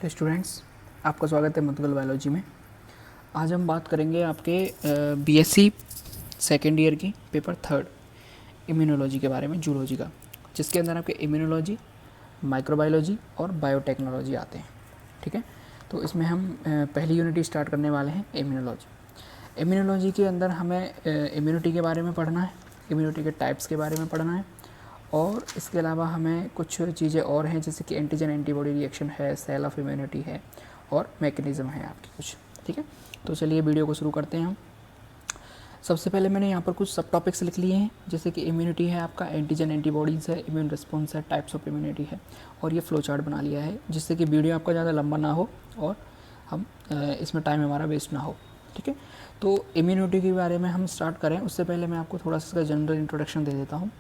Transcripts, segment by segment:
Hello students, आपका स्वागत है मुतगल बायोलॉजी में। आज हम बात करेंगे आपके बीएससी सेकेंड ईयर की पेपर थर्ड इम्यूनोलॉजी के बारे में, जूलॉजी का, जिसके अंदर आपके इम्यूनोलॉजी, माइक्रोबायोलॉजी और बायोटेक्नोलॉजी आते हैं। ठीक है, तो इसमें हम पहली यूनिट स्टार्ट करने वाले हैं इम्यूनोलॉजी। इम्यूनोलॉजी के अंदर हमें इम्यूनिटी के बारे में पढ़ना है, इम्यूनिटी के टाइप्स के बारे में पढ़ना है, और इसके अलावा हमें कुछ चीज़ें और हैं जैसे कि एंटीजन एंटीबॉडी रिएक्शन है, सेल ऑफ इम्यूनिटी है और मैकेनिज़्म है आपकी कुछ। ठीक है, तो चलिए वीडियो को शुरू करते हैं हम। सबसे पहले मैंने यहाँ पर कुछ सब टॉपिक्स लिख लिए हैं, जैसे कि इम्यूनिटी है आपका, एंटीजन एंटीबॉडीज़ है, इम्यून रिस्पॉन्स है, टाइप्स ऑफ इम्यूनिटी है, और ये फ्लो चार्ट बना लिया है जिससे कि वीडियो आपका ज़्यादा लंबा ना हो और हम इसमें टाइम हमारा वेस्ट ना हो। ठीक है, तो इम्यूनिटी के बारे में हम स्टार्ट करें उससे पहले मैं आपको थोड़ा सा इसका जनरल इंट्रोडक्शन दे देता हूँ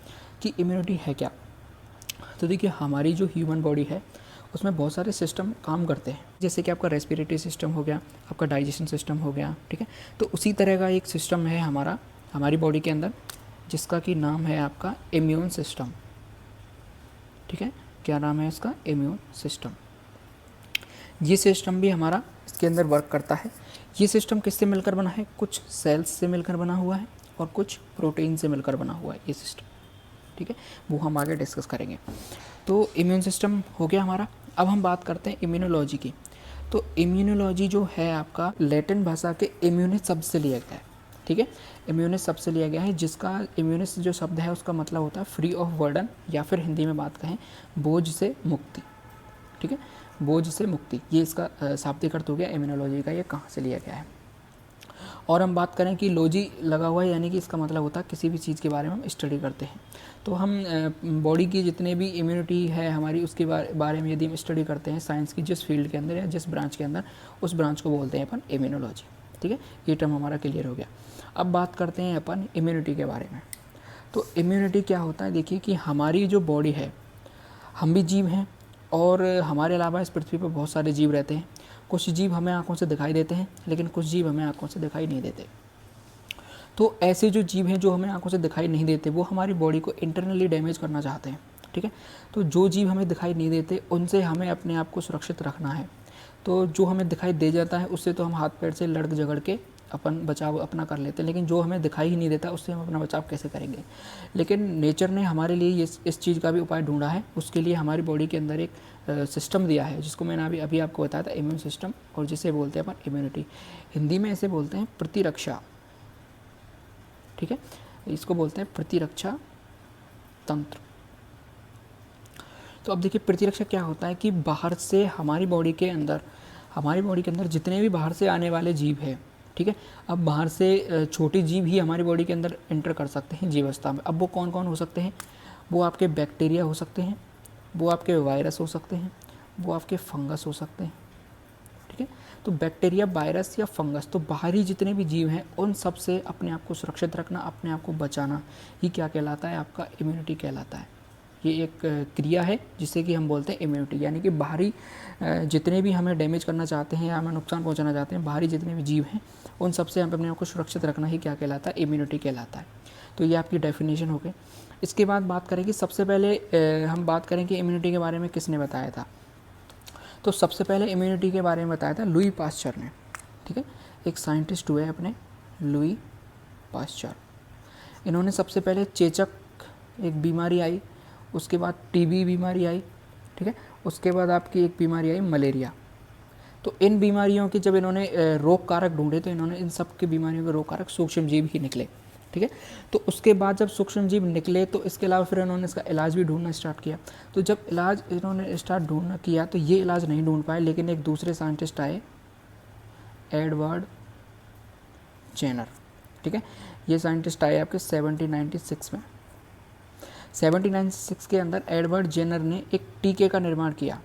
कि इम्यूनिटी है क्या। तो देखिए, हमारी जो ह्यूमन बॉडी है उसमें बहुत सारे सिस्टम काम करते हैं, जैसे कि आपका रेस्पिरेटरी सिस्टम हो गया, आपका डाइजेशन सिस्टम हो गया। ठीक है, तो उसी तरह का एक सिस्टम है हमारी बॉडी के अंदर, जिसका कि नाम है आपका इम्यून सिस्टम। ठीक है, क्या नाम है इसका? Immune system. ये सिस्टम भी हमारा इसके अंदर वर्क करता है। ये सिस्टम किससे मिलकर बना है? कुछ सेल्स से मिलकर बना हुआ है और कुछ प्रोटीन से मिलकर बना हुआ है ये सिस्टम। ठीक है, वो हम आगे डिस्कस करेंगे। तो इम्यून सिस्टम हो गया हमारा। अब हम बात करते हैं इम्यूनोलॉजी की। तो इम्यूनोलॉजी जो है आपका लैटिन भाषा के इम्यूनिस शब्द से लिया गया है। ठीक है, इम्यूनिस शब्द से लिया गया है, जिसका इम्यूनिस जो शब्द है उसका मतलब होता है फ्री ऑफ बर्डन, या फिर हिंदी में बात कहें बोझ से मुक्ति। ठीक है, बोझ से मुक्ति, ये इसका शाब्दिक अर्थ हो गया इम्यूनोलॉजी का, ये कहाँ से लिया गया है। और हम बात करें कि लॉजी लगा हुआ है, यानी कि इसका मतलब होता है किसी भी चीज़ के बारे में हम स्टडी करते हैं। तो हम बॉडी की जितने भी इम्यूनिटी है हमारी, उसके बारे में यदि हम स्टडी करते हैं साइंस की जिस फील्ड के अंदर या जिस ब्रांच के अंदर, उस ब्रांच को बोलते हैं अपन इम्यूनोलॉजी। ठीक है, ये टर्म हमारा क्लियर हो गया। अब बात करते हैं अपन इम्यूनिटी के बारे में। तो इम्यूनिटी क्या होता है? देखिए कि हमारी जो बॉडी है, हम भी जीव हैं और हमारे अलावा इस पृथ्वी पर बहुत सारे जीव रहते हैं। कुछ जीव हमें आंखों से दिखाई देते हैं, लेकिन कुछ जीव हमें आंखों से दिखाई नहीं देते। तो ऐसे जो जीव हैं जो हमें आंखों से दिखाई नहीं देते, वो हमारी बॉडी को इंटरनली डैमेज करना चाहते हैं। ठीक है, तो जो जीव हमें दिखाई नहीं देते उनसे हमें अपने आप को सुरक्षित रखना है। तो जो हमें दिखाई दे जाता है उससे तो हम हाथ पैर से लड़ झगड़ के अपन बचाव अपना कर लेते हैं, लेकिन जो हमें दिखाई ही नहीं देता उससे हम अपना बचाव कैसे करेंगे? लेकिन नेचर ने हमारे लिए इस चीज़ का भी उपाय ढूंढा है। उसके लिए हमारी बॉडी के अंदर एक सिस्टम दिया है, जिसको मैंने अभी आपको बताया था, इम्यून सिस्टम, और जिसे बोलते हैं अपन इम्यूनिटी। हिंदी में इसे बोलते हैं प्रतिरक्षा। ठीक है, इसको बोलते हैं प्रतिरक्षा तंत्र। तो अब देखिए, प्रतिरक्षा क्या होता है कि बाहर से हमारी बॉडी के अंदर जितने भी बाहर से आने वाले जीव हैं, ठीक है, अब बाहर से छोटे जीव ही हमारी बॉडी के अंदर एंटर कर सकते हैं जीवावस्था में। अब वो कौन कौन हो सकते हैं? वो आपके बैक्टीरिया हो सकते हैं, वो आपके वायरस हो सकते हैं, वो आपके फंगस हो सकते हैं। ठीक है, तो बैक्टीरिया, वायरस या फंगस, तो बाहरी जितने भी जीव हैं उन सब से अपने आप को सुरक्षित रखना, अपने आप को बचाना ही क्या कहलाता है? आपका इम्यूनिटी कहलाता है। ये एक क्रिया है जिसे कि हम बोलते हैं इम्यूनिटी, यानी कि बाहरी जितने भी हमें डैमेज करना चाहते हैं या हमें नुकसान पहुंचाना चाहते हैं, बाहरी जितने भी जीव हैं उन सब से हम अपने आप को सुरक्षित रखना ही क्या कहलाता है? इम्यूनिटी कहलाता है। तो ये आपकी डेफिनेशन हो गई। इसके बाद बात करें कि सबसे पहले हम बात करें कि इम्यूनिटी के बारे में किसने बताया था। तो सबसे पहले इम्यूनिटी के बारे में बताया था लुई पास्चर ने। ठीक है, एक साइंटिस्ट हुए अपने लुई पास्चर। इन्होंने सबसे पहले चेचक एक बीमारी आई, उसके बाद टीबी बीमारी आई। ठीक है, उसके बाद आपकी एक बीमारी आई मलेरिया। तो इन बीमारियों के जब इन्होंने रोग कारक ढूंढे तो इन्होंने इन सब की बीमारियों के रोग कारक सूक्ष्म जीव ही निकले। ठीक है, तो उसके बाद जब सूक्ष्म जीव निकले तो इसके अलावा फिर इन्होंने इसका इलाज भी ढूंढना स्टार्ट किया। तो जब इलाज इन्होंने स्टार्ट ढूंढना किया तो ये इलाज नहीं ढूंढ पाए, लेकिन एक दूसरे साइंटिस्ट आए, एडवर्ड जेनर। ठीक है, ये साइंटिस्ट आए आपके 1796 में। 1796 के अंदर एडवर्ड जेनर ने एक टीके का निर्माण किया।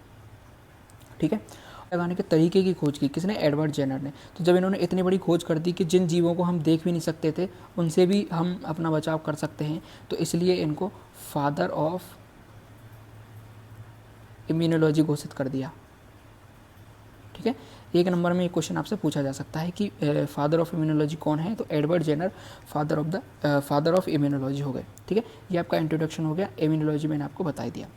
ठीक है, लगाने के तरीके की खोज की। किसने? एडवर्ड जेनर ने। तो जब इन्होंने इतनी बड़ी खोज कर दी कि जिन जीवों को हम देख भी नहीं सकते थे उनसे भी हम अपना बचाव कर सकते हैं, तो इसलिए इनको फादर ऑफ इम्यूनोलॉजी घोषित कर दिया। ठीक है, एक नंबर में एक क्वेश्चन आपसे पूछा जा सकता है कि फादर ऑफ इम्यूनोलॉजी कौन है? तो Edward Jenner father of immunology हो गए। ठीक है, ये आपका इंट्रोडक्शन हो गया। इम्यूनोलॉजी मैंने आपको बता दिया।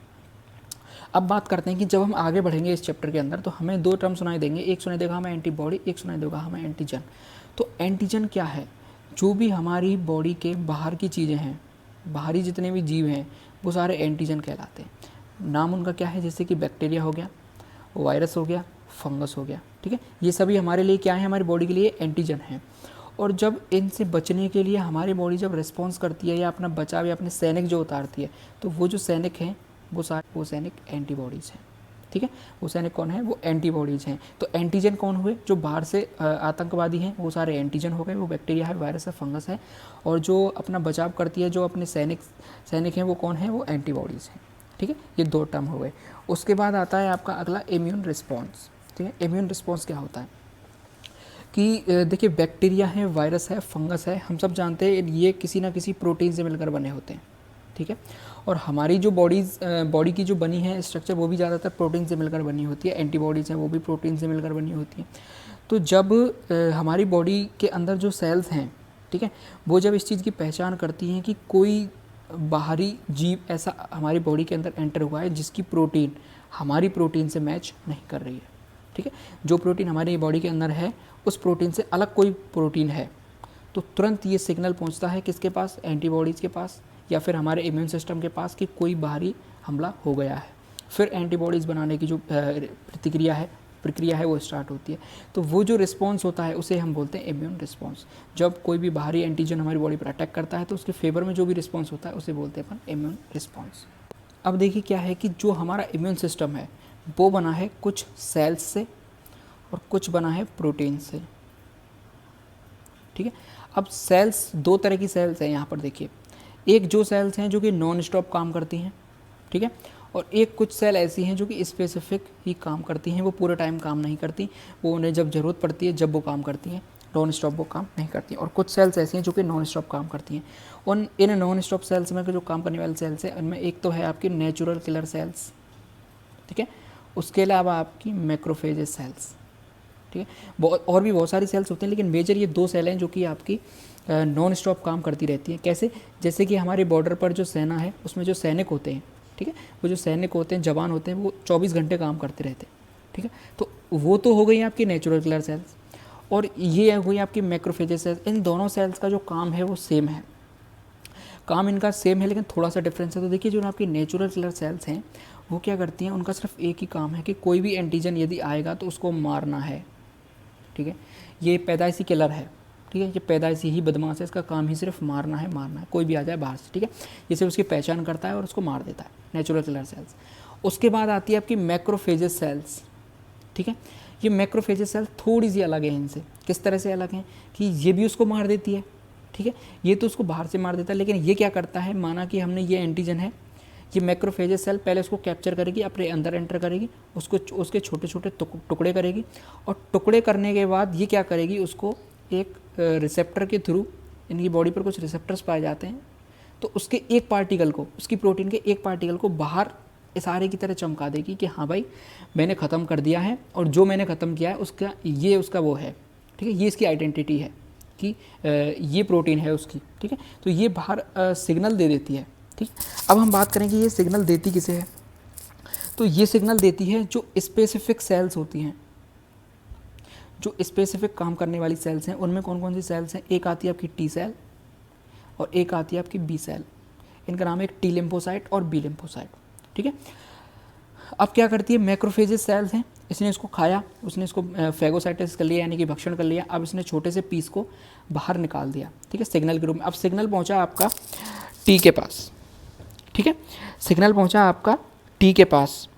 अब बात करते हैं कि जब हम आगे बढ़ेंगे इस चैप्टर के अंदर तो हमें दो टर्म सुनाई देंगे, एक सुनाई देगा हमें एंटीबॉडी, एक सुनाई देगा हमें एंटीजन। तो एंटीजन क्या है? जो भी हमारी बॉडी के बाहर की चीज़ें हैं, बाहरी जितने भी जीव हैं वो सारे एंटीजन कहलाते हैं। नाम उनका क्या है? जैसे कि बैक्टीरिया हो गया, वायरस हो गया, फंगस हो गया, ठीक है। ये सभी हमारे लिए क्या है? हमारी बॉडी के लिए एंटीजन हैं। और जब इनसे बचने के लिए हमारी बॉडी जब रिस्पॉन्स करती है या अपना बचाव या अपने सैनिक जो उतारती है, तो वो जो सैनिक हैं वो सैनिक एंटीबॉडीज़ हैं, ठीक है। वो सैनिक कौन है? वो एंटीबॉडीज़ हैं। तो एंटीजन कौन हुए? जो बाहर से आतंकवादी हैं वो सारे एंटीजन हो गए, वो बैक्टीरिया है, वायरस है, फंगस है। और जो अपना बचाव करती है, जो अपने सैनिक हैं वो कौन है? वो एंटीबॉडीज़ हैं, ठीक है। ये दो टर्म हो गए। उसके बाद आता है आपका अगला इम्यून रिस्पॉन्स, ठीक है। इम्यून रिस्पॉन्स क्या होता है कि देखिए बैक्टीरिया है, वायरस है, फंगस है, हम सब जानते हैं ये किसी ना किसी प्रोटीन से मिलकर बने होते हैं, ठीक है। और हमारी जो बॉडी की जो बनी है स्ट्रक्चर वो भी ज़्यादातर प्रोटीन से मिलकर बनी होती है। एंटीबॉडीज़ हैं वो भी प्रोटीन से मिलकर बनी होती हैं। तो जब हमारी बॉडी के अंदर जो सेल्स हैं, ठीक है, वो जब इस चीज़ की पहचान करती हैं कि कोई बाहरी जीव ऐसा हमारी बॉडी के अंदर एंटर हुआ है जिसकी प्रोटीन हमारी प्रोटीन से मैच नहीं कर रही है, ठीक है, जो प्रोटीन हमारी बॉडी के अंदर है उस प्रोटीन से अलग कोई प्रोटीन है, तो तुरंत ये सिग्नल पहुंचता है किसके पास? एंटीबॉडीज़ के पास या फिर हमारे इम्यून सिस्टम के पास कि कोई बाहरी हमला हो गया है। फिर एंटीबॉडीज़ बनाने की जो प्रक्रिया है वो स्टार्ट होती है। तो वो जो रिस्पॉन्स होता है उसे हम बोलते हैं इम्यून रिस्पॉन्स। जब कोई भी बाहरी एंटीजन हमारी बॉडी पर अटैक करता है तो उसके फेवर में जो भी रिस्पॉन्स होता है उसे बोलते हैं अपन इम्यून रिस्पॉन्स। अब देखिए क्या है कि जो हमारा इम्यून सिस्टम है वो बना है कुछ सेल्स से और कुछ बना है प्रोटीन से, ठीक है। अब सेल्स, दो तरह की सेल्स हैं यहाँ पर देखिए। एक जो सेल्स हैं जो कि नॉन स्टॉप काम करती हैं, ठीक है, और एक कुछ सेल ऐसी हैं जो कि स्पेसिफिक ही काम करती हैं, वो पूरे टाइम काम नहीं करती, वो उन्हें जब ज़रूरत पड़ती है जब वो काम करती हैं, नॉन स्टॉप वो काम नहीं करती। और कुछ सेल्स ऐसी हैं जो कि नॉन स्टॉप काम करती हैं। उन इन नॉन स्टॉप सेल्स में जो काम करने वाले सेल्स हैं उनमें एक तो है आपकी नेचुरल किलर सेल्स, ठीक है, उसके अलावा आपकी मैक्रोफेजेस सेल्स, ठीक है। और भी बहुत सारी सेल्स होती हैं लेकिन मेजर ये दो सेल हैं जो कि आपकी नॉन स्टॉप काम करती रहती हैं। कैसे? जैसे कि हमारे बॉर्डर पर जो सेना है उसमें जो सैनिक होते हैं, ठीक है, वो जो सैनिक होते हैं, जवान होते हैं, वो 24 घंटे काम करते रहते हैं, ठीक है। तो वो तो हो गई आपकी नेचुरल किलर सेल्स, और ये हुई आपकी मैक्रोफेजेस सेल्स। इन दोनों सेल्स का जो काम है वो सेम है, काम इनका सेम है लेकिन थोड़ा सा डिफरेंस है। तो देखिए जो आपकी नेचुरल किलर सेल्स हैं वो क्या करती हैं, उनका सिर्फ एक ही काम है कि कोई भी एंटीजन यदि आएगा तो उसको मारना है, ठीक है। ये पैदाइशी किलर है, ठीक है, ये पैदाइशी ही बदमाश है, इसका काम ही सिर्फ मारना है, कोई भी आ जाए बाहर से, ठीक है। ये सिर्फ उसकी पहचान करता है और उसको मार देता है, नेचुरल किलर सेल्स। उसके बाद आती है आपकी मैक्रोफेजेस सेल्स, ठीक है। ये मैक्रोफेजेस सेल्स थोड़ी सी अलग है इनसे। किस तरह से अलग हैं कि ये भी उसको मार देती है, ठीक है, ये तो उसको बाहर से मार देता है, लेकिन ये क्या करता है, माना कि हमने ये एंटीजन है, ये मैक्रोफेजेस सेल पहले उसको कैप्चर करेगी, अपने अंदर एंटर करेगी, उसको उसके छोटे छोटे टुकड़े करेगी, और टुकड़े करने के बाद ये क्या करेगी, उसको एक रिसेप्टर के थ्रू, इनकी बॉडी पर कुछ रिसेप्टर्स पाए जाते हैं, तो उसके एक पार्टिकल को, उसकी प्रोटीन के एक पार्टिकल को बाहर इशारे की तरह चमका देगी कि हाँ भाई मैंने ख़त्म कर दिया है, और जो मैंने ख़त्म किया है उसका वो है, ठीक है, ये इसकी आइडेंटिटी है कि ये प्रोटीन है उसकी, ठीक है। तो ये बाहर सिग्नल दे देती है, ठीक। अब हम बात करें कि ये सिग्नल देती किसे है, तो ये सिग्नल देती है जो स्पेसिफिक सेल्स होती हैं, जो स्पेसिफिक काम करने वाली सेल्स हैं। उनमें कौन कौन सी सेल्स हैं? एक आती है आपकी टी सेल और एक आती है आपकी बी सेल। इनका नाम है एक टी लिम्फोसाइट और बी लिम्फोसाइट, ठीक है। अब क्या करती है, मैक्रोफेजेस सेल्स हैं, इसने इसको खाया, उसने इसको फैगोसाइटिस कर लिया यानी कि भक्षण कर लिया। अब इसने छोटे से पीस को बाहर निकाल दिया, ठीक है, सिग्नल के रूप में। अब सिग्नल पहुंचा आपका टी के पास, ठीक है, सिग्नल पहुंचा आपका टी के पास,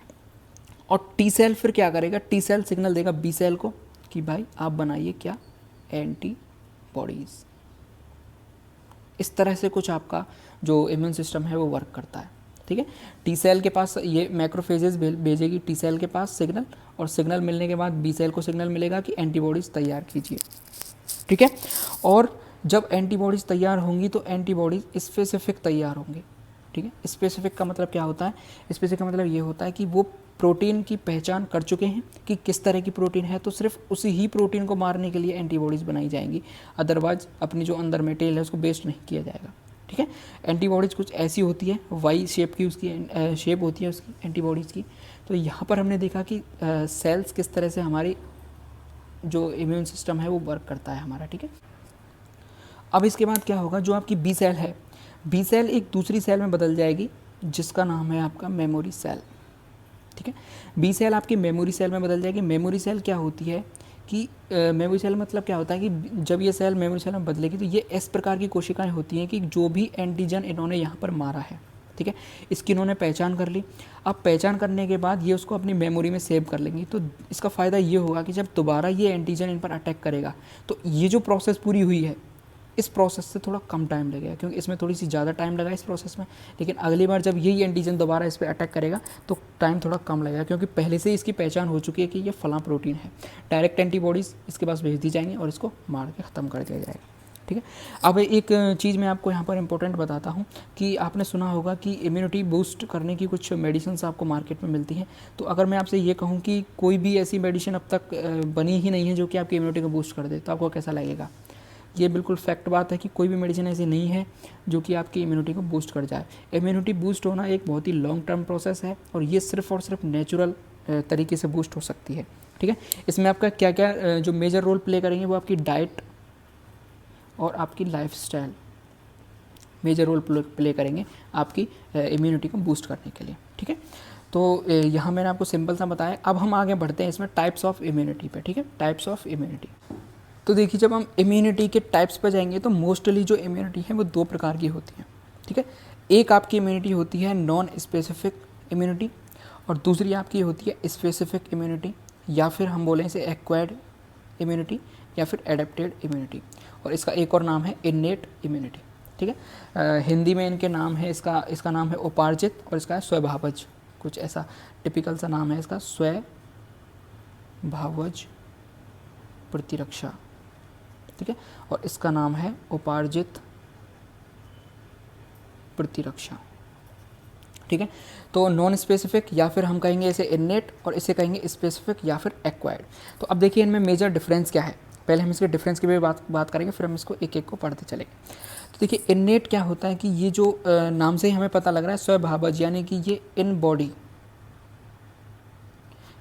और टी सेल फिर क्या करेगा, टी सेल सिग्नल देगा बी सेल को कि भाई आप बनाइए क्या, एंटीबॉडीज़। इस तरह से कुछ आपका जो इम्यून सिस्टम है वो वर्क करता है, ठीक है। टी सेल के पास ये मैक्रोफेजेस भेजेगी टी सेल के पास सिग्नल, और सिग्नल मिलने के बाद बी सेल को सिग्नल मिलेगा कि एंटीबॉडीज़ तैयार कीजिए, ठीक है। और जब एंटीबॉडीज़ तैयार होंगी तो एंटीबॉडीज़ स्पेसिफिक तैयार होंगी, ठीक है। स्पेसिफिक का मतलब क्या होता है, स्पेसिफिक का मतलब ये होता है कि वो प्रोटीन की पहचान कर चुके हैं कि किस तरह की प्रोटीन है, तो सिर्फ उसी ही प्रोटीन को मारने के लिए एंटीबॉडीज़ बनाई जाएंगी, अदरवाइज अपनी जो अंदर मटेरियल है उसको वेस्ट नहीं किया जाएगा, ठीक है। एंटीबॉडीज़ कुछ ऐसी होती है, वाई शेप की उसकी शेप होती है उसकी एंटीबॉडीज़ की। तो यहाँ पर हमने देखा कि सेल्स किस तरह से हमारी जो इम्यून सिस्टम है वो वर्क करता है हमारा, ठीक है। अब इसके बाद क्या होगा, जो आपकी बी सेल है, बी सेल एक दूसरी सेल में बदल जाएगी जिसका नाम है आपका मेमोरी सेल, ठीक है। बी सेल आपकी मेमोरी सेल में बदल जाएगी। मेमोरी सेल क्या होती है कि मेमोरी सेल मतलब क्या होता है कि जब ये सेल मेमोरी सेल में बदलेगी तो ये इस प्रकार की कोशिकाएं होती हैं कि जो भी एंटीजन इन्होंने यहाँ पर मारा है, ठीक है, इसकी इन्होंने पहचान कर ली। अब पहचान करने के बाद ये उसको अपनी मेमोरी में सेव कर लेंगी। तो इसका फ़ायदा ये होगा कि जब दोबारा ये एंटीजन इन पर अटैक करेगा तो ये जो प्रोसेस पूरी हुई है इस प्रोसेस से थोड़ा कम टाइम लगेगा, क्योंकि इसमें थोड़ी सी ज़्यादा टाइम लगा इस प्रोसेस में। लेकिन अगली बार जब यही एंटीजन दोबारा इस पर अटैक करेगा तो टाइम थोड़ा कम लगेगा, क्योंकि पहले से इसकी पहचान हो चुकी है कि ये फलां प्रोटीन है। डायरेक्ट एंटीबॉडीज़ इसके पास भेज दी जाएंगी और इसको मार के ख़त्म कर दिया जाएगा, ठीक है। अब एक चीज़ मैं आपको यहाँ पर इंपॉर्टेंट बताता हूँ कि आपने सुना होगा कि इम्यूनिटी बूस्ट करने की कुछ मेडिसिन आपको मार्केट में मिलती हैं। तो अगर मैं आपसे ये कहूँ कि कोई भी ऐसी मेडिसिन अब तक बनी ही नहीं है जो कि आपकी इम्यूनिटी को बूस्ट कर दे, तो आपको कैसा लगेगा? ये बिल्कुल फैक्ट बात है कि कोई भी मेडिसिन ऐसी नहीं है जो कि आपकी इम्यूनिटी को बूस्ट कर जाए। इम्यूनिटी बूस्ट होना एक बहुत ही लॉन्ग टर्म प्रोसेस है और ये सिर्फ और सिर्फ नेचुरल तरीके से बूस्ट हो सकती है, ठीक है। इसमें आपका क्या क्या जो मेजर रोल प्ले करेंगे वो आपकी डाइट और आपकी लाइफस्टाइल मेजर रोल प्ले करेंगे आपकी इम्यूनिटी को बूस्ट करने के लिए, ठीक है। तो यहाँ मैंने आपको सिंपल सा बताया। अब हम आगे बढ़ते हैं इसमें टाइप्स ऑफ इम्यूनिटी पे, ठीक है, टाइप्स ऑफ इम्यूनिटी। तो देखिए, जब हम इम्यूनिटी के टाइप्स पर जाएंगे तो मोस्टली जो इम्यूनिटी है वो दो प्रकार की होती है, ठीक है। एक आपकी इम्यूनिटी होती है नॉन स्पेसिफिक इम्यूनिटी और दूसरी आपकी होती है स्पेसिफिक इम्यूनिटी, या फिर हम बोलें इसे एक्वायर्ड इम्यूनिटी या फिर एडेप्टेड इम्यूनिटी। और इसका एक और नाम है इन्नेट इम्यूनिटी, ठीक है। हिंदी में इनके नाम है, इसका नाम है उपार्जित और इसका है स्वभावज, कुछ ऐसा टिपिकल सा नाम है इसका, स्वभावज प्रतिरक्षा, ठीक है। और इसका नाम है उपार्जित प्रतिरक्षा, ठीक है। तो नॉन स्पेसिफिक या फिर हम कहेंगे इसे इन्नेट और इसे कहेंगे स्पेसिफिक या फिर एक्वायर्ड। तो अब देखिए इनमें मेजर डिफरेंस क्या है। पहले हम इसके डिफरेंस की भी बात करेंगे, फिर हम इसको एक एक को पढ़ते चलेंगे। तो देखिए इन्नेट क्या होता है कि ये जो नाम से ही हमें पता लग रहा है स्वभावज, यानी कि ये इन बॉडी,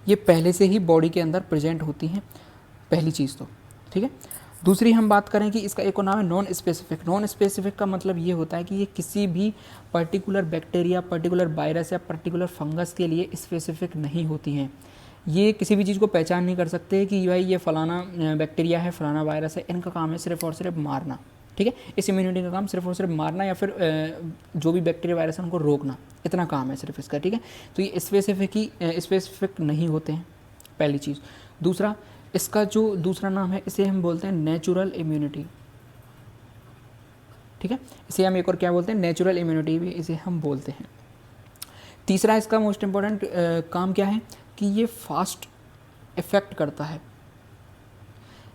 ये पहले से ही बॉडी के अंदर प्रेजेंट होती हैं, पहली चीज़ तो, ठीक है। दूसरी हम बात करें कि इसका एक और नाम है नॉन स्पेसिफिक। नॉन स्पेसिफिक का मतलब ये होता है कि ये किसी भी पर्टिकुलर बैक्टीरिया, पर्टिकुलर वायरस या पर्टिकुलर फंगस के लिए स्पेसिफिक नहीं होती हैं। ये किसी भी चीज़ को पहचान नहीं कर सकते कि भाई ये फलाना बैक्टीरिया है, फलाना वायरस है। इनका काम है सिर्फ और सिर्फ मारना, ठीक है। इस इम्यूनिटी का काम सिर्फ और सिर्फ मारना या फिर जो भी बैक्टीरिया वायरस है उनको रोकना, इतना काम है सिर्फ इसका, ठीक है। तो ये स्पेसिफिक नहीं होते हैं, पहली चीज़। दूसरा, इसका जो दूसरा नाम है इसे हम बोलते हैं नेचुरल इम्यूनिटी, ठीक है। इसे हम एक और क्या बोलते हैं, नेचुरल इम्यूनिटी भी इसे हम बोलते हैं। तीसरा इसका मोस्ट इम्पॉर्टेंट काम क्या है कि ये फास्ट इफेक्ट करता है,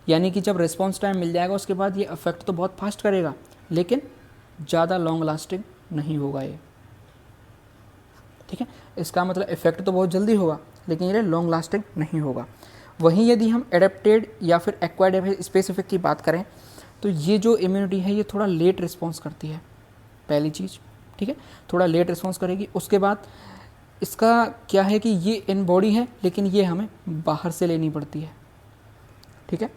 यानी कि जब रिस्पॉन्स टाइम मिल जाएगा उसके बाद ये इफेक्ट तो बहुत फास्ट करेगा लेकिन ज़्यादा लॉन्ग लास्टिंग नहीं होगा ये, ठीक है। इसका मतलब इफेक्ट तो बहुत जल्दी होगा लेकिन ये लॉन्ग लास्टिंग नहीं होगा। वहीं यदि हम एडेप्टेड या फिर एक्वायर्ड स्पेसिफिक की बात करें तो ये जो इम्यूनिटी है ये थोड़ा लेट रिस्पॉन्स करती है, पहली चीज़, ठीक है, थोड़ा लेट रिस्पॉन्स करेगी। उसके बाद इसका क्या है कि ये इन बॉडी है लेकिन ये हमें बाहर से लेनी पड़ती है, ठीक है।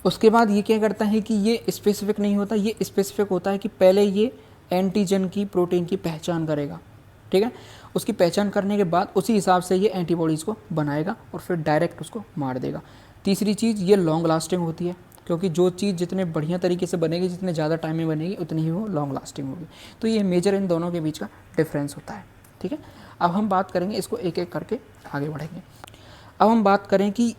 उसके बाद ये क्या करता है कि ये स्पेसिफिक नहीं होता, ये स्पेसिफिक होता है कि पहले ये एंटीजन की, प्रोटीन की पहचान करेगा, ठीक है। उसकी पहचान करने के बाद उसी हिसाब से ये एंटीबॉडीज़ को बनाएगा और फिर डायरेक्ट उसको मार देगा। तीसरी चीज़, ये लॉन्ग लास्टिंग होती है, क्योंकि जो चीज़ जितने बढ़िया तरीके से बनेगी, जितने ज़्यादा टाइम में बनेगी उतनी ही वो लॉन्ग लास्टिंग होगी। तो ये मेजर इन दोनों के बीच का डिफरेंस होता है, ठीक है। अब हम बात करेंगे, इसको एक एक करके आगे बढ़ेंगे। अब हम बात करें कि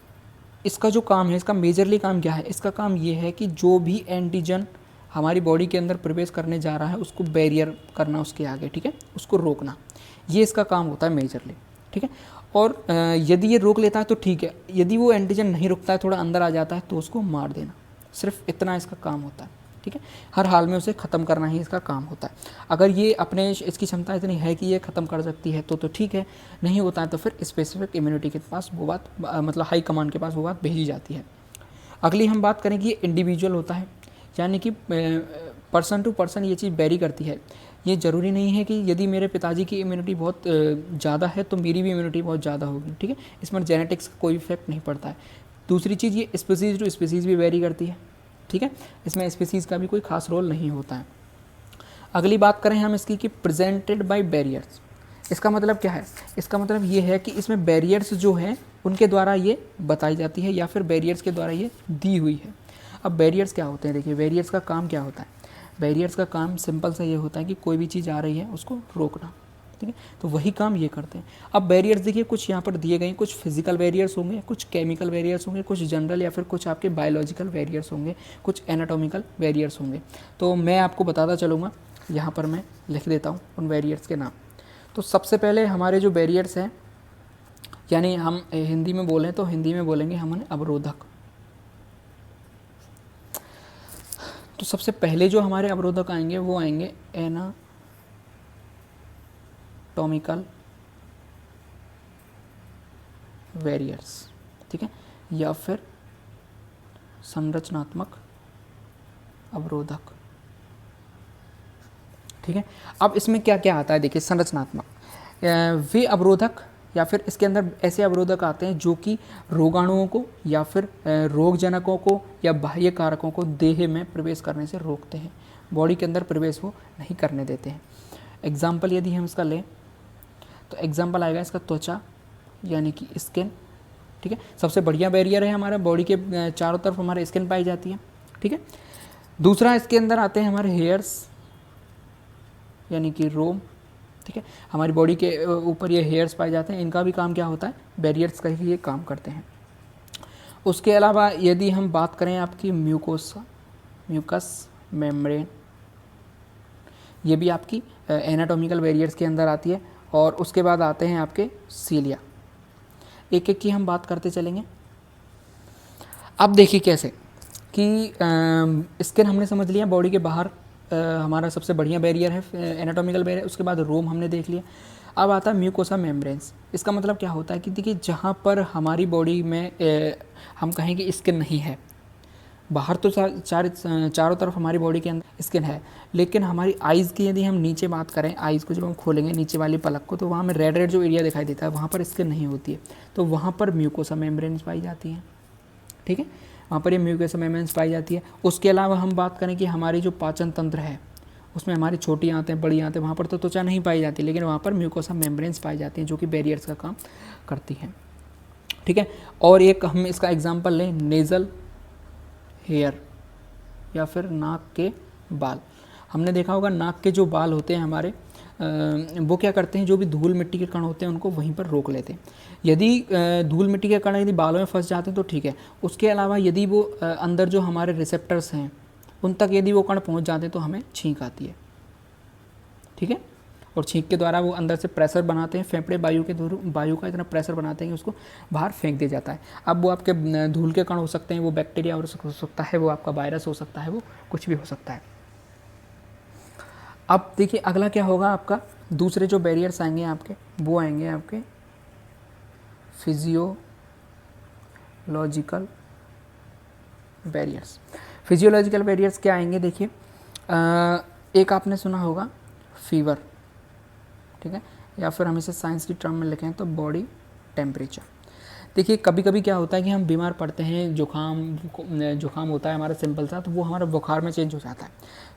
इसका जो काम है, इसका मेजरली काम क्या है। इसका काम ये है कि जो भी एंटीजन हमारी बॉडी के अंदर प्रवेश करने जा रहा है उसको बैरियर करना उसके आगे, ठीक है, उसको रोकना, ये इसका काम होता है मेजरली, ठीक है। और यदि ये रोक लेता है तो ठीक है, यदि वो एंटीजन नहीं रुकता है, थोड़ा अंदर आ जाता है तो उसको मार देना, सिर्फ इतना इसका काम होता है, ठीक है। हर हाल में उसे ख़त्म करना ही इसका काम होता है। अगर ये अपने इसकी क्षमता इतनी है कि ये ख़त्म कर सकती है तो ठीक है, नहीं होता है तो फिर स्पेसिफिक इम्यूनिटी के पास वो बात, मतलब हाई कमांड के पास वो बात भेजी जाती है। अगली हम बात करें कि ये इंडिविजुअल होता है, यानी कि पर्सन टू पर्सन ये चीज़ वेरी करती है। ये ज़रूरी नहीं है कि यदि मेरे पिताजी की इम्यूनिटी बहुत ज़्यादा है तो मेरी भी इम्यूनिटी बहुत ज़्यादा होगी, ठीक है। इसमें जेनेटिक्स का कोई इफेक्ट नहीं पड़ता है। दूसरी चीज़, ये स्पीसीज़ टू स्पीसीज़ भी वेरी करती है, ठीक है। इसमें स्पीसीज़ का भी कोई खास रोल नहीं होता है। अगली बात करें हम इसकी कि प्रेजेंटेड बाय बैरियर्स, इसका मतलब क्या है? इसका मतलब ये है कि इसमें बैरियर्स जो हैं उनके द्वारा ये बताई जाती है या फिर बैरियर्स के द्वारा ये दी हुई है। अब बैरियर्स क्या होते हैं? देखिए, बैरियर्स का काम क्या होता है? बैरियर्स का काम सिंपल सा ये होता है कि कोई भी चीज़ आ रही है उसको रोकना, ठीक है। तो वही काम ये करते हैं। अब बैरियर्स देखिए, कुछ यहाँ पर दिए गए, कुछ फिजिकल बैरियर्स होंगे, कुछ केमिकल बैरियर्स होंगे, कुछ जनरल या फिर कुछ आपके बायोलॉजिकल बैरियर्स होंगे, कुछ एनाटॉमिकल बैरियर्स होंगे। तो मैं आपको बताता चलूँगा, यहाँ पर मैं लिख देता हूँ उन बैरियर्स के नाम। तो सबसे पहले हमारे जो बैरियर्स हैं, यानी हम हिंदी में बोलें तो हिंदी में बोलेंगे हम अवरोधक। तो सबसे पहले जो हमारे अवरोधक आएंगे वो आएंगे एनाटॉमिकल बैरियर्स, ठीक है, या फिर संरचनात्मक अवरोधक, ठीक है। अब इसमें क्या क्या आता है? देखिए, संरचनात्मक वे अवरोधक या फिर इसके अंदर ऐसे अवरोधक आते हैं जो कि रोगाणुओं को या फिर रोगजनकों को या बाह्य कारकों को देह में प्रवेश करने से रोकते हैं, बॉडी के अंदर प्रवेश वो नहीं करने देते हैं। एग्जाम्पल यदि हम इसका लें तो एग्जाम्पल आएगा इसका त्वचा, यानी कि स्किन, ठीक है। सबसे बढ़िया बैरियर है हमारा, बॉडी के चारों तरफ हमारे स्किन पाई जाती है, ठीक है। दूसरा इसके अंदर आते हैं हमारे हेयर्स, यानी कि रोम, ठीक है। हमारी बॉडी के ऊपर ये हेयर्स पाए जाते हैं, इनका भी काम क्या होता है? बैरियर्स का ही ये काम करते हैं। उसके अलावा यदि हम बात करें आपकी म्यूकोसा, म्यूकस मेम्ब्रेन, ये भी आपकी एनाटॉमिकल बैरियर्स के अंदर आती है। और उसके बाद आते हैं आपके सीलिया। एक एक की हम बात करते चलेंगे। अब देखिए कैसे कि स्किन हमने समझ लिया, बॉडी के बाहर हमारा सबसे बढ़िया बैरियर है एनाटॉमिकल बैरियर। उसके बाद रोम हमने देख लिया। अब आता है म्यूकोसा मेम्ब्रेन्स। इसका मतलब क्या होता है कि देखिए, जहाँ पर हमारी बॉडी में हम कहें कि स्किन नहीं है, बाहर तो चारों तरफ हमारी बॉडी के अंदर स्किन है, लेकिन हमारी आइज़ की यदि हम नीचे बात करें, आइज़ को जब हम खोलेंगे नीचे वाली पलक को, तो वहाँ में रेड रेड जो एरिया दिखाई देता है, वहाँ पर स्किन नहीं होती है, तो वहाँ पर म्यूकोसा मेम्ब्रेन्स पाई जाती हैं, ठीक है। वहाँ पर ये म्यूकोसा मेम्ब्रेन्स पाई जाती है। उसके अलावा हम बात करें कि हमारी जो पाचन तंत्र है उसमें हमारी छोटी आंतें, बड़ी आंतें, वहाँ पर तो त्वचा नहीं पाई जाती, लेकिन वहाँ पर म्यूकोसा मेम्ब्रेन्स पाई जाती हैं जो कि बैरियर्स का काम करती हैं, ठीक है। और एक हम इसका एग्जाम्पल लें, नेज़ल हेयर या फिर नाक के बाल। हमने देखा होगा नाक के जो बाल होते हैं हमारे, वो क्या करते हैं, जो भी धूल मिट्टी के कण होते हैं उनको वहीं पर रोक लेते हैं। यदि धूल मिट्टी के कण यदि बालों में फंस जाते हैं तो ठीक है। उसके अलावा यदि वो अंदर जो हमारे रिसेप्टर्स हैं उन तक यदि वो कण पहुंच जाते हैं तो हमें छींक आती है, ठीक है। और छींक के द्वारा वो अंदर से प्रेशर बनाते हैं, फेफड़े वायु के थ्रू वायु का इतना प्रेशर बनाते हैं कि उसको बाहर फेंक दिया जाता है। अब वो आपके धूल के कण हो सकते हैं, वो बैक्टीरिया हो सकता है, वो आपका वायरस हो सकता है, वो कुछ भी हो सकता है। अब देखिए अगला क्या होगा आपका, दूसरे जो बैरियर्स आएंगे आपके, वो आएंगे आपके फिजियोलॉजिकल बैरियर्स। फिजियोलॉजिकल बैरियर्स क्या आएंगे? देखिए, एक आपने सुना होगा फीवर, ठीक है, या फिर हम इसे साइंस की टर्म में लिखें तो बॉडी टेम्परेचर। देखिए, कभी कभी क्या होता है कि हम बीमार पड़ते हैं, जुकाम होता है हमारा सिंपल सा, तो वो हमारा बुखार में चेंज हो जाता है।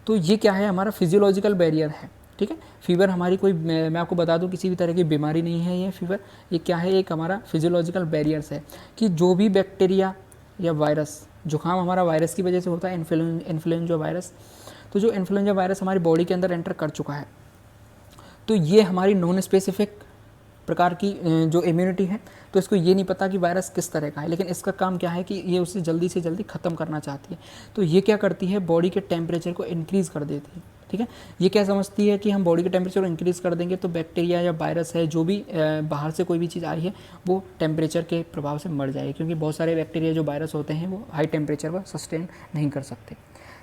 तो ये क्या है? हमारा फिजियोलॉजिकल बैरियर है, ठीक है। फीवर हमारी कोई, मैं आपको बता दूं, किसी भी तरह की बीमारी नहीं है ये फीवर। ये क्या है? एक हमारा फिजियोलॉजिकल बैरियर्स है कि जो भी बैक्टीरिया या वायरस, जुकाम हमारा वायरस की वजह से होता है, इन्फ्लुएंजा वायरस, तो जो इन्फ्लुएंजा वायरस हमारी बॉडी के अंदर एंटर कर चुका है, तो ये हमारी नॉन स्पेसिफिक प्रकार की जो इम्यूनिटी है, तो इसको ये नहीं पता कि वायरस किस तरह का है, लेकिन इसका काम क्या है कि ये उसे जल्दी से जल्दी ख़त्म करना चाहती है। तो ये क्या करती है? बॉडी के टेम्परेचर को इंक्रीज़ कर देती है, ठीक है। ये क्या समझती है कि हम बॉडी के टेम्परेचर को इंक्रीज़ कर देंगे तो बैक्टीरिया या वायरस है, जो भी बाहर से कोई भी चीज़ आ रही है, वो टेम्परेचर के प्रभाव से मर जाएगी, क्योंकि बहुत सारे बैक्टीरिया जो वायरस होते हैं वो हाई टेम्परेचर पर सस्टेन नहीं कर सकते,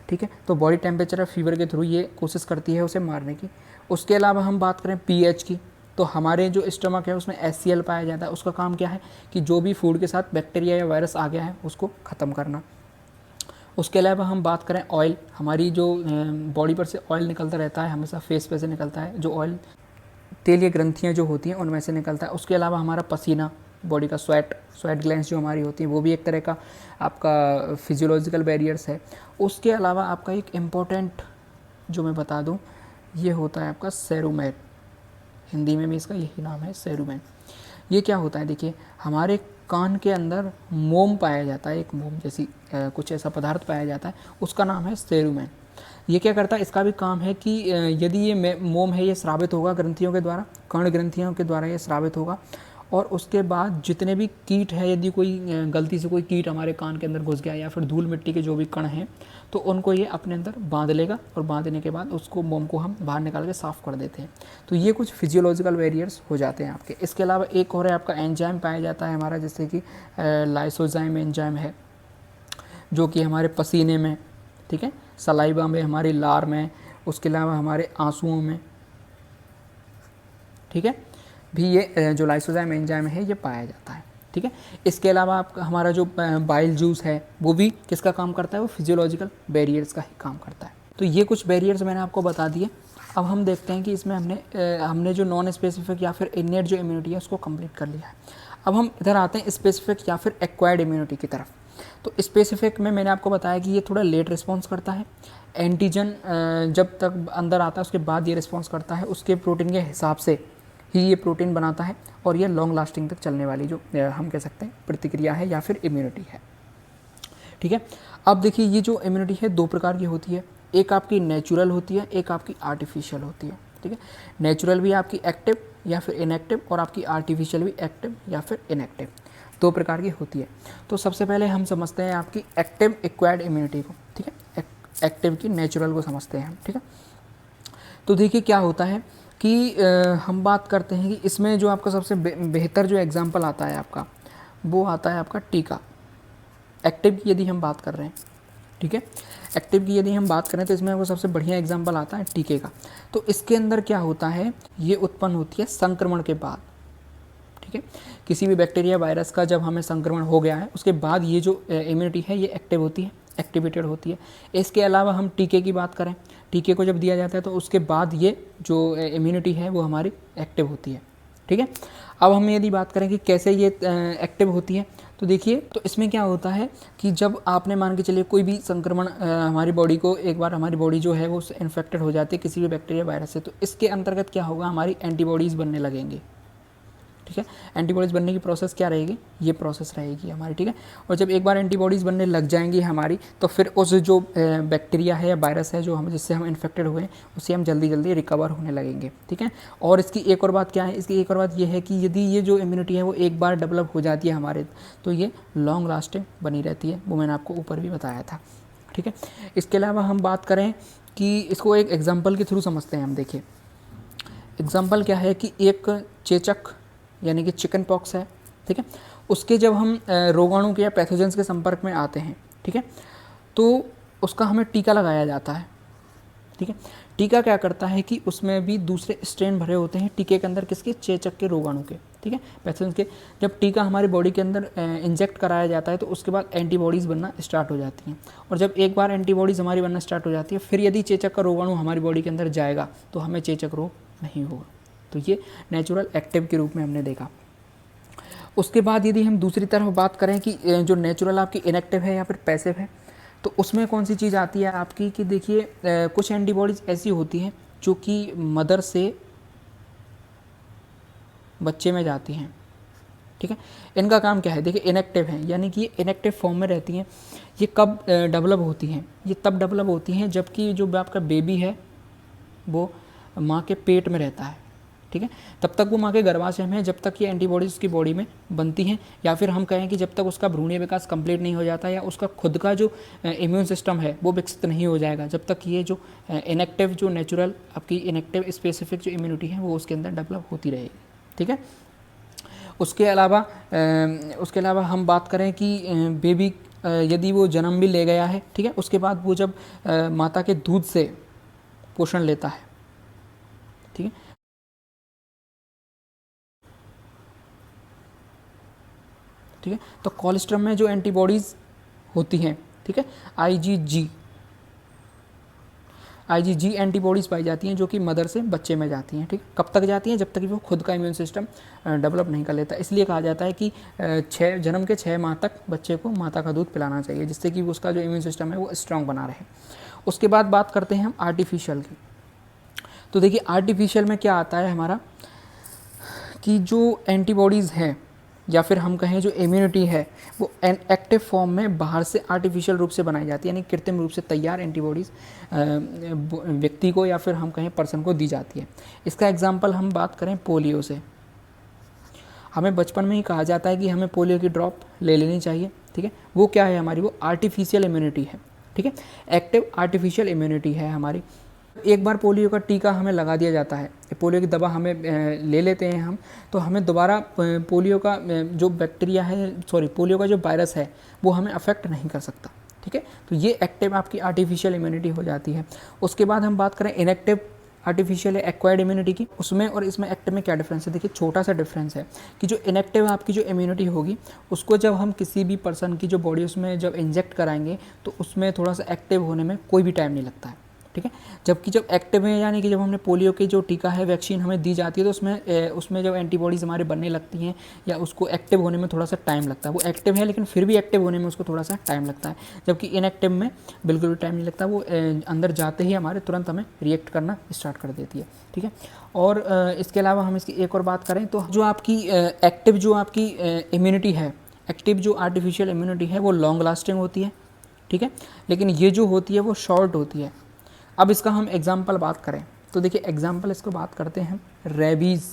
ठीक है। तो बॉडी टेम्परेचर फीवर के थ्रू ये कोशिश करती है उसे मारने की। उसके अलावा हम बात करें पीएच की, तो हमारे जो स्टमक है उसमें HCl पाया जाता है। उसका काम क्या है कि जो भी फूड के साथ बैक्टीरिया या वायरस आ गया है उसको ख़त्म करना। उसके अलावा हम बात करें ऑयल, हमारी जो बॉडी पर से ऑयल निकलता रहता है, हमेशा फेस पे से निकलता है जो ऑयल, तेलीय ग्रंथियाँ जो होती हैं उनमें से निकलता है। उसके अलावा हमारा पसीना, बॉडी का स्वेट ग्लैंड्स जो हमारी होती हैं वो भी एक तरह का आपका फिजियोलॉजिकल बैरियर्स है। उसके अलावा आपका एक इम्पॉर्टेंट जो मैं बता दूं, ये होता है आपका सेरुमेन, हिंदी में भी इसका यही नाम है सेरुमेन। ये क्या होता है, देखिए हमारे कान के अंदर मोम पाया जाता है, एक मोम जैसी कुछ ऐसा पदार्थ पाया जाता है, उसका नाम है सेरुमेन। ये क्या करता है, इसका भी काम है कि यदि ये मोम है ये स्रावित होगा ग्रंथियों के द्वारा, कर्ण ग्रंथियों के द्वारा ये स्रावित होगा, और उसके बाद जितने भी कीट है, यदि कोई गलती से कोई कीट हमारे कान के अंदर घुस गया या फिर धूल मिट्टी के जो भी कण हैं, तो उनको ये अपने अंदर बांध लेगा, और बांधने के बाद उसको मोम को हम बाहर निकाल के साफ़ कर देते हैं। तो ये कुछ फिजियोलॉजिकल बैरियर्स हो जाते हैं आपके। इसके अलावा एक और है आपका एंजाइम पाया जाता है हमारा, जैसे कि लाइसोजाइम एंजाइम है, जो कि हमारे पसीने में, ठीक है, सलाइवा में, हमारी लार में, उसके अलावा हमारे आंसुओं में, ठीक है, भी ये जो लाइसोजाइम एंजाइम है ये पाया जाता है, ठीक है। इसके अलावा आपका हमारा जो बाइल जूस है वो भी किसका काम करता है, वो फिजियोलॉजिकल बैरियर्स का ही काम करता है। तो ये कुछ बैरियर्स मैंने आपको बता दिए। अब हम देखते हैं कि इसमें हमने जो नॉन स्पेसिफिक या फिर इनेट जो इम्यूनिटी है उसको कंप्लीट कर लिया है। अब हम इधर आते हैं स्पेसिफिक या फिर एक्वायर्ड इम्यूनिटी की तरफ। तो स्पेसिफिक में मैंने आपको बताया कि ये थोड़ा लेट रिस्पॉन्स करता है, एंटीजन जब तक अंदर आता है उसके बाद ये रिस्पॉन्स करता है, उसके प्रोटीन के हिसाब से ही ये प्रोटीन बनाता है, और ये लॉन्ग लास्टिंग तक चलने वाली जो हम कह सकते हैं प्रतिक्रिया है या फिर इम्यूनिटी है, ठीक है। अब देखिए ये जो इम्यूनिटी है दो प्रकार की होती है, एक आपकी नेचुरल होती है, एक आपकी आर्टिफिशियल होती है, ठीक है। नेचुरल भी आपकी एक्टिव या फिर इनएक्टिव, और आपकी आर्टिफिशियल भी एक्टिव या फिर इनएक्टिव, दो प्रकार की होती है। तो सबसे पहले हम समझते हैं आपकी एक्टिव एक्वायर्ड इम्यूनिटी को, ठीक है, एक्टिव की नेचुरल को समझते हैं हम, ठीक है। तो देखिए क्या होता है कि हम बात करते हैं कि इसमें जो आपका सबसे बेहतर जो एग्जाम्पल आता है आपका, वो आता है आपका टीका। एक्टिव की यदि हम बात कर रहे हैं, ठीक है, एक्टिव की यदि हम बात करें तो इसमें वो सबसे बढ़िया एग्जाम्पल आता है टीके का। तो इसके अंदर क्या होता है, ये उत्पन्न होती है संक्रमण के बाद, ठीक है। किसी भी बैक्टीरिया वायरस का जब हमें संक्रमण हो गया है उसके बाद ये जो इम्यूनिटी है ये एक्टिव होती है, एक्टिवेटेड होती है। इसके अलावा हम टीके की बात करें, टीके को जब दिया जाता है तो उसके बाद ये जो इम्यूनिटी है वो हमारी एक्टिव होती है, ठीक है। अब हम यदि बात करें कि कैसे ये एक्टिव होती है, तो देखिए तो इसमें क्या होता है कि जब आपने मान के चलिए कोई भी संक्रमण हमारी बॉडी को, एक बार हमारी बॉडी जो है वो इन्फेक्टेड हो जाती है किसी भी बैक्टीरिया वायरस से, तो इसके अंतर्गत क्या होगा, हमारी एंटीबॉडीज़ बनने लगेंगे, ठीक है। एंटीबॉडीज़ बनने की प्रोसेस क्या रहेगी, ये प्रोसेस रहेगी हमारी, ठीक है। और जब एक बार एंटीबॉडीज़ बनने लग जाएंगी हमारी, तो फिर उस जो बैक्टीरिया है या वायरस है जो हम जिससे हम इन्फेक्टेड हुए हैं उससे हम जल्दी जल्दी रिकवर होने लगेंगे, ठीक है। और इसकी एक और बात क्या है, इसकी एक और बात ये है कि यदि ये जो इम्यूनिटी है वो एक बार डेवलप हो जाती है हमारे, तो ये लॉन्ग लास्टिंग बनी रहती है, वो मैंने आपको ऊपर भी बताया था, ठीक है। इसके अलावा हम बात करें कि इसको एक एग्जाम्पल के थ्रू समझते हैं हम। देखिए एग्जाम्पल क्या है कि एक चेचक यानी कि चिकन पॉक्स है, ठीक है, उसके जब हम रोगाणु के या पैथोजेंस के संपर्क में आते हैं, ठीक है, तो उसका हमें टीका लगाया जाता है, ठीक है। टीका क्या करता है कि उसमें भी दूसरे स्ट्रेन भरे होते हैं टीके के अंदर, किसके, चेचक के रोगाणु के, ठीक है, पैथोजेंस के। जब टीका हमारी बॉडी के अंदर इंजेक्ट कराया जाता है तो उसके बाद एंटीबॉडीज़ बनना स्टार्ट हो जाती हैं, और जब एक बार एंटीबॉडीज़ हमारी बनना स्टार्ट हो जाती है, फिर यदि चेचक का रोगाणु हमारी बॉडी के अंदर जाएगा तो हमें चेचक रोग नहीं होगा। तो ये नेचुरल एक्टिव के रूप में हमने देखा। उसके बाद यदि हम दूसरी तरफ बात करें कि जो नेचुरल आपकी इनएक्टिव है या फिर पैसिव है, तो उसमें कौन सी चीज़ आती है आपकी कि देखिए कुछ एंटीबॉडीज़ ऐसी होती हैं जो कि मदर से बच्चे में जाती हैं, ठीक है। इनका काम क्या है, देखिए इनएक्टिव है यानी कि ये इनएक्टिव फॉर्म में रहती हैं। ये कब डेवलप होती हैं, ये तब डेवलप होती हैं जबकि जो आपका बेबी है वो माँ के पेट में रहता है, ठीक है। तब तक वो माँ के गर्भाशय में है जब तक ये एंटीबॉडीज़ उसकी बॉडी में बनती हैं, या फिर हम कहें कि जब तक उसका भ्रूणीय विकास कंप्लीट नहीं हो जाता या उसका खुद का जो इम्यून सिस्टम है वो विकसित नहीं हो जाएगा, जब तक ये जो इनएक्टिव जो नेचुरल आपकी इनएक्टिव स्पेसिफिक जो इम्यूनिटी है वो उसके अंदर डेवलप होती रहेगी, ठीक है। उसके अलावा हम बात करें कि बेबी यदि वो जन्म भी ले गया है, ठीक है, उसके बाद वो जब माता के दूध से पोषण लेता है, ठीक है, ठीक है, तो कोलेस्ट्रम में जो एंटीबॉडीज़ होती हैं, ठीक है। आईजीजी एंटीबॉडीज़ पाई जाती हैं जो कि मदर से बच्चे में जाती हैं, ठीक है। कब तक जाती हैं? जब तक कि वो खुद का इम्यून सिस्टम डेवलप नहीं कर लेता। इसलिए कहा जाता है कि जन्म के 6 माह तक बच्चे को माता का दूध पिलाना चाहिए, जिससे कि उसका जो इम्यून सिस्टम है वो स्ट्रांग बना रहे। उसके बाद बात करते हैं हम आर्टिफिशियल की। तो देखिए आर्टिफिशियल में क्या आता है हमारा कि जो एंटीबॉडीज़ हैं या फिर हम कहें जो इम्यूनिटी है वो एक्टिव फॉर्म में बाहर से आर्टिफिशियल रूप से बनाई जाती है, यानी कृत्रिम रूप से तैयार एंटीबॉडीज़ व्यक्ति को या फिर हम कहें पर्सन को दी जाती है। इसका एग्जांपल हम बात करें पोलियो से। हमें बचपन में ही कहा जाता है कि हमें पोलियो की ड्रॉप ले लेनी चाहिए, ठीक है। वो क्या है हमारी? वो आर्टिफिशियल इम्यूनिटी है, ठीक है। एक्टिव आर्टिफिशियल इम्यूनिटी है हमारी। एक बार पोलियो का टीका हमें लगा दिया जाता है, पोलियो की दवा हमें ले लेते हैं हम, तो हमें दोबारा पोलियो का जो बैक्टीरिया है, पोलियो का जो वायरस है वो हमें अफेक्ट नहीं कर सकता, ठीक है। तो ये एक्टिव आपकी आर्टिफिशियल इम्यूनिटी हो जाती है। उसके बाद हम बात करें इनएक्टिव आर्टिफिशियल एक्वायर्ड इम्यूनिटी की। उसमें और इसमें एक्टिव में क्या डिफरेंस है? देखिए छोटा सा डिफरेंस है कि जो इनएक्टिव आपकी जो इम्यूनिटी होगी उसको जब हम किसी भी पर्सन की जो बॉडी उसमें जब इंजेक्ट कराएंगे तो उसमें थोड़ा सा एक्टिव होने में कोई भी टाइम नहीं लगता है, ठीक है। जबकि जब एक्टिव है यानी कि जब हमने पोलियो की जो टीका है, वैक्सीन हमें दी जाती है तो उसमें जब एंटीबॉडीज़ हमारे बनने लगती हैं या उसको एक्टिव होने में थोड़ा सा टाइम लगता है। वो एक्टिव है लेकिन फिर भी एक्टिव होने में उसको थोड़ा सा टाइम लगता है, जबकि इनएक्टिव में बिल्कुल भी टाइम नहीं लगता। वो अंदर जाते ही हमारे तुरंत हमें रिएक्ट करना स्टार्ट कर देती है, ठीक है। और इसके अलावा हम इसकी एक और बात करें तो जो आपकी एक्टिव जो आपकी इम्यूनिटी है, एक्टिव जो आर्टिफिशियल इम्यूनिटी है वो लॉन्ग लास्टिंग होती है, ठीक है। लेकिन ये जो होती है वो शॉर्ट होती है। अब इसका हम एग्जाम्पल बात करें तो देखिए एग्जाम्पल इसको बात करते हैं रेबीज़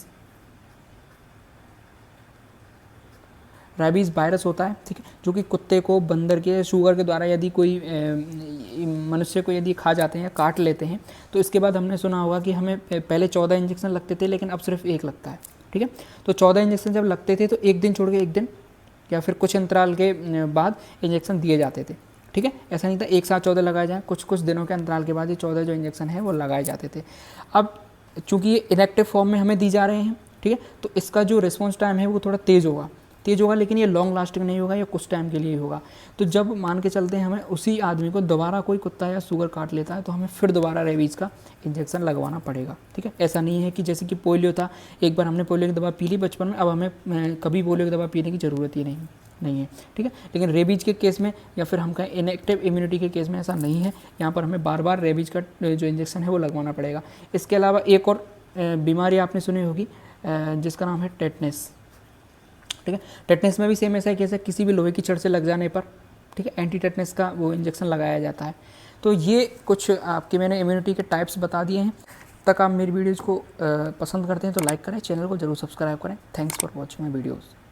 वायरस होता है, ठीक है, जो कि कुत्ते को, बंदर के, शुगर के द्वारा यदि कोई मनुष्य को यदि खा जाते हैं या काट लेते हैं तो इसके बाद हमने सुना होगा कि हमें पहले 14 इंजेक्शन लगते थे लेकिन अब सिर्फ 1 लगता है, ठीक है। तो 14 इंजेक्शन जब लगते थे तो एक दिन छोड़ के एक दिन या फिर कुछ अंतराल के बाद इंजेक्शन दिए जाते थे, ठीक है। ऐसा नहीं था एक साथ 14 लगाए जाएँ, कुछ दिनों के अंतराल के बाद ये 14 जो इंजेक्शन है वो लगाए जाते थे। अब चूँकि ये इनएक्टिव फॉर्म में हमें दी जा रहे हैं, ठीक है, तो इसका जो रिस्पॉन्स टाइम है वो थोड़ा तेज़ होगा, लेकिन ये लॉन्ग लास्टिंग नहीं होगा, ये कुछ टाइम के लिए होगा। तो जब मान के चलते हैं हमें उसी आदमी को दोबारा कोई कुत्ता या शुगर काट लेता है तो हमें फिर दोबारा रेबीज़ का इंजेक्शन लगवाना पड़ेगा, ठीक है। ऐसा नहीं है कि जैसे कि पोलियो था, एक बार हमने पोलियो की दवा पी ली बचपन में, अब हमें कभी पोलियो की दवा पीने की ज़रूरत ही नहीं है, ठीक है। लेकिन रेबीज़ के केस में या फिर हम कहें इनएक्टिव इम्यूनिटी के केस में ऐसा नहीं है, यहाँ पर हमें बार बार रेबीज़ का जो इंजेक्शन है वो लगवाना पड़ेगा। इसके अलावा एक और बीमारी आपने सुनी होगी जिसका नाम है टेटनेस, ठीक है। टेटनेस में भी सेम ऐसा है कैसे किसी भी लोहे की छड़ से लग जाने पर, ठीक है, एंटी टेटनेस का वो इंजेक्शन लगाया जाता है। तो ये कुछ आपके मैंने इम्यूनिटी के टाइप्स बता दिए हैं। तक आप मेरी वीडियोज़ को पसंद करते हैं तो लाइक करें, चैनल को जरूर सब्सक्राइब करें। Thanks for watching my videos.